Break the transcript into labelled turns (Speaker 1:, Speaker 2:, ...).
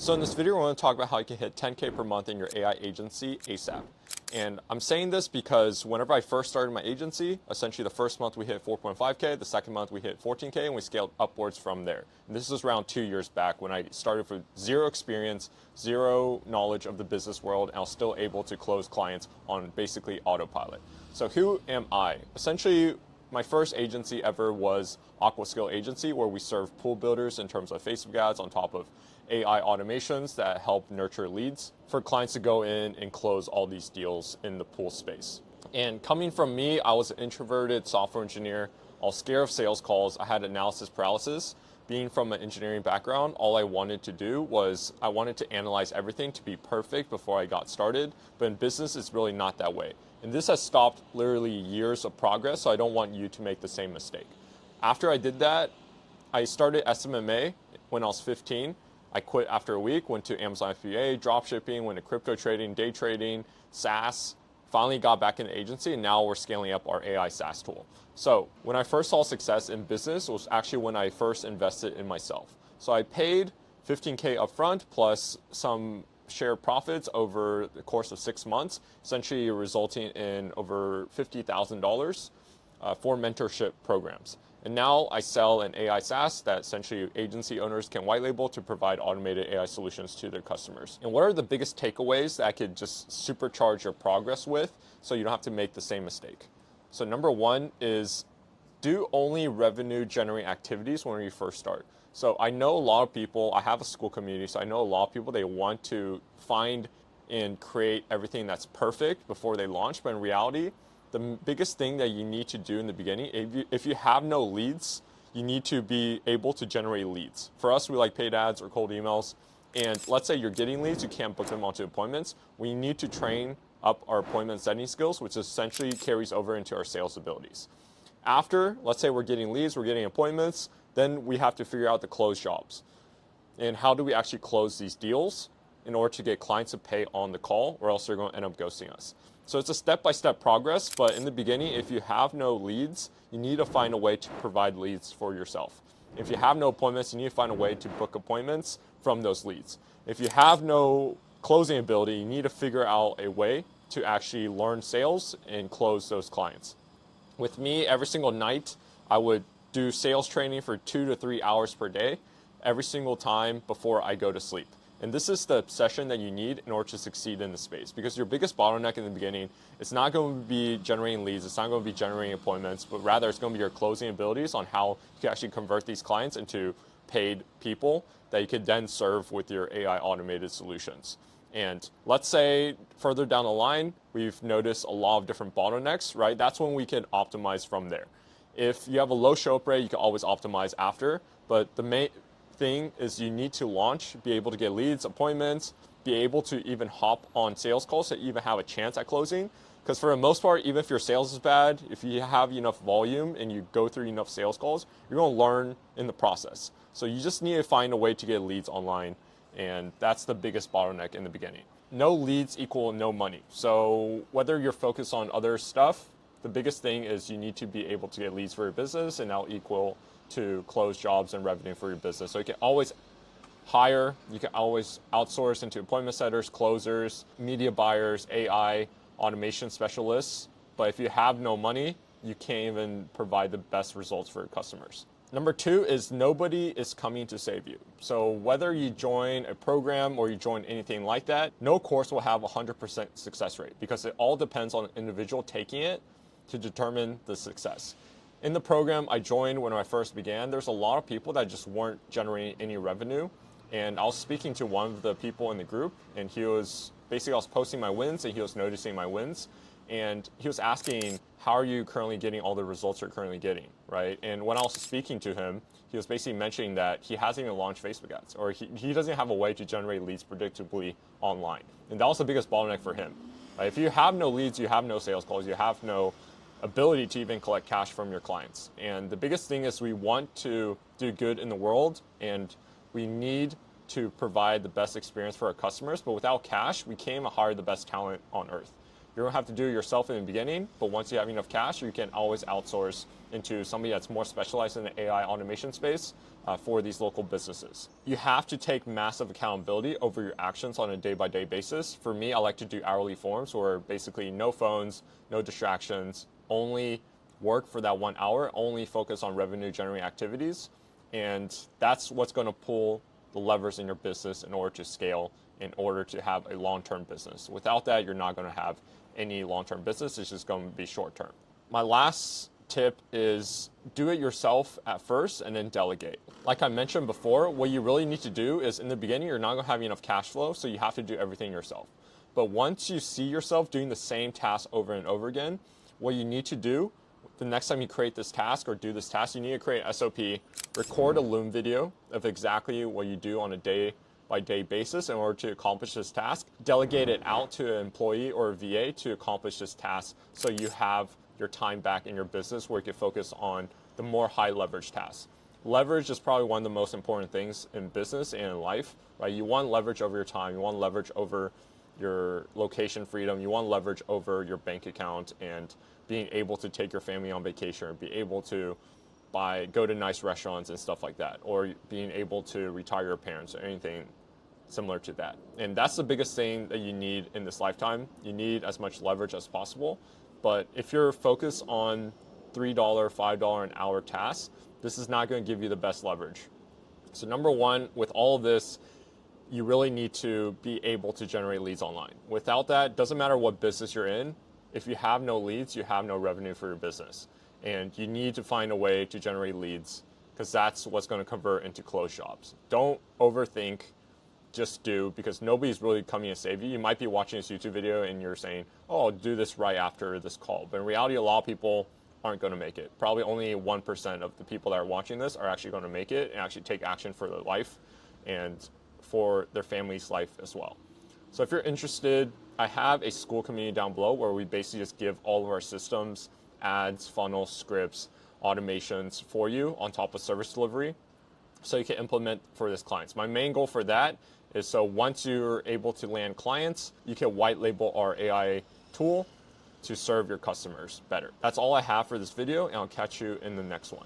Speaker 1: So in this video, I want to talk about how you can hit 10K per month in your AI agency ASAP. And I'm saying this because whenever I first started my agency, essentially the first month we hit 4.5K, the second month we hit 14K, and we scaled upwards from there. And this is around 2 years back when I started with zero experience, zero knowledge of the business world, and I was still able to close clients on basically autopilot. So who am I? Essentially, my first agency ever was Aquaskill Agency, where we serve pool builders in terms of Facebook ads on top of AI automations that help nurture leads for clients to go in and close all these deals in the pool space. And coming from me, I was an introverted software engineer. I was scared of sales calls. I had analysis paralysis. Being from an engineering background, all I wanted to do was I wanted to analyze everything to be perfect before I got started. But in business, it's really not that way. And this has stopped literally years of progress, so I don't want you to make the same mistake. After I did that, I started SMMA when I was 15. I quit after a week, went to Amazon FBA, dropshipping, went to crypto trading, day trading, SaaS, finally got back in the agency, and now we're scaling up our AI SaaS tool. So when I first saw success in business was actually when I first invested in myself. So I paid 15K upfront plus some share profits over the course of 6 months, essentially resulting in over $50,000 for mentorship programs. And now I sell an AI SaaS that essentially agency owners can white label to provide automated AI solutions to their customers. And what are the biggest takeaways that I could just supercharge your progress with so you don't have to make the same mistake? So number one is do only revenue generating activities when you first start. So I know a lot of people, I have a school community, so I know a lot of people, they want to find and create everything that's perfect before they launch, but in reality, the biggest thing that you need to do in the beginning, if you have no leads, you need to be able to generate leads. For us, we like paid ads or cold emails. And let's say you're getting leads, you can't book them onto appointments. We need to train up our appointment setting skills, which essentially carries over into our sales abilities. After, let's say we're getting leads, we're getting appointments, then we have to figure out the close jobs. And how do we actually close these deals in order to get clients to pay on the call, or else they're going to end up ghosting us. So it's a step-by-step progress, but in the beginning, if you have no leads, you need to find a way to provide leads for yourself. If you have no appointments, you need to find a way to book appointments from those leads. If you have no closing ability, you need to figure out a way to actually learn sales and close those clients. With me, every single night, I would do sales training for 2 to 3 hours per day, every single time before I go to sleep. And this is the obsession that you need in order to succeed in the space, because your biggest bottleneck in the beginning, it's not going to be generating leads, it's not going to be generating appointments, but rather it's going to be your closing abilities on how you can actually convert these clients into paid people that you could then serve with your AI automated solutions. And let's say further down the line, we've noticed a lot of different bottlenecks, right? That's when we can optimize from there. If you have a low show up rate, you can always optimize after, but the main thing is you need to launch, be able to get leads, appointments, be able to even hop on sales calls to even have a chance at closing. Because for the most part, even if your sales is bad, if you have enough volume and you go through enough sales calls, you're going to learn in the process. So you just need to find a way to get leads online, and that's the biggest bottleneck in the beginning. No leads equal no money. So whether you're focused on other stuff, the biggest thing is you need to be able to get leads for your business, and that'll equal to close jobs and revenue for your business. So you can always hire, you can always outsource into appointment setters, closers, media buyers, AI, automation specialists. But if you have no money, you can't even provide the best results for your customers. Number two is nobody is coming to save you. So whether you join a program or you join anything like that, no course will have 100% success rate, because it all depends on an individual taking it to determine the success. In the program I joined when I first began, there's a lot of people that just weren't generating any revenue. And I was speaking to one of the people in the group, and he was basically, I was posting my wins and he was noticing my wins. And he was asking, how are you currently getting all the results you're currently getting, right? And when I was speaking to him, he was basically mentioning that he hasn't even launched Facebook ads, or he doesn't have a way to generate leads predictably online. And that was the biggest bottleneck for him. Right? If you have no leads, you have no sales calls, you have no ability to even collect cash from your clients. And the biggest thing is we want to do good in the world, and we need to provide the best experience for our customers, but without cash, we can't even hire the best talent on earth. You don't have to do it yourself in the beginning, but once you have enough cash, you can always outsource into somebody that's more specialized in the AI automation space for these local businesses. You have to take massive accountability over your actions on a day-by-day basis. For me, I like to do hourly forms where basically no phones, no distractions, only work for that 1 hour, only focus on revenue generating activities. And that's what's going to pull the levers in your business in order to scale, in order to have a long-term business. Without that, you're not going to have any long-term business. It's just going to be short-term. My last tip is do it yourself at first and then delegate. Like I mentioned before, what you really need to do is in the beginning, you're not going to have enough cash flow, so you have to do everything yourself. But once you see yourself doing the same task over and over again, what you need to do the next time you create this task or do this task, you need to create an SOP, record a Loom video of exactly what you do on a day-by-day basis in order to accomplish this task, delegate it out to an employee or a VA to accomplish this task so you have your time back in your business where you can focus on the more high leverage tasks. Leverage is probably one of the most important things in business and in life, right? You want leverage over your time, you want leverage over your location freedom, you want leverage over your bank account and being able to take your family on vacation or be able to go to nice restaurants and stuff like that, or being able to retire your parents or anything similar to that. And that's the biggest thing that you need in this lifetime. You need as much leverage as possible. But if you're focused on $3, $5 an hour tasks, this is not going to give you the best leverage. So number one, with all of this, you really need to be able to generate leads online. Without that, doesn't matter what business you're in, if you have no leads, you have no revenue for your business. And you need to find a way to generate leads because that's what's going to convert into closed jobs. Don't overthink, just do, because nobody's really coming to save you. You might be watching this YouTube video and you're saying, oh, I'll do this right after this call. But in reality, a lot of people aren't going to make it. Probably only 1% of the people that are watching this are actually going to make it and actually take action for their life and for their family's life as well. So if you're interested, I have a school community down below where we basically just give all of our systems, ads, funnels, scripts, automations for you on top of service delivery so you can implement for this clients. My main goal for that is so once you're able to land clients, you can white label our AI tool to serve your customers better. That's all I have for this video, and I'll catch you in the next one.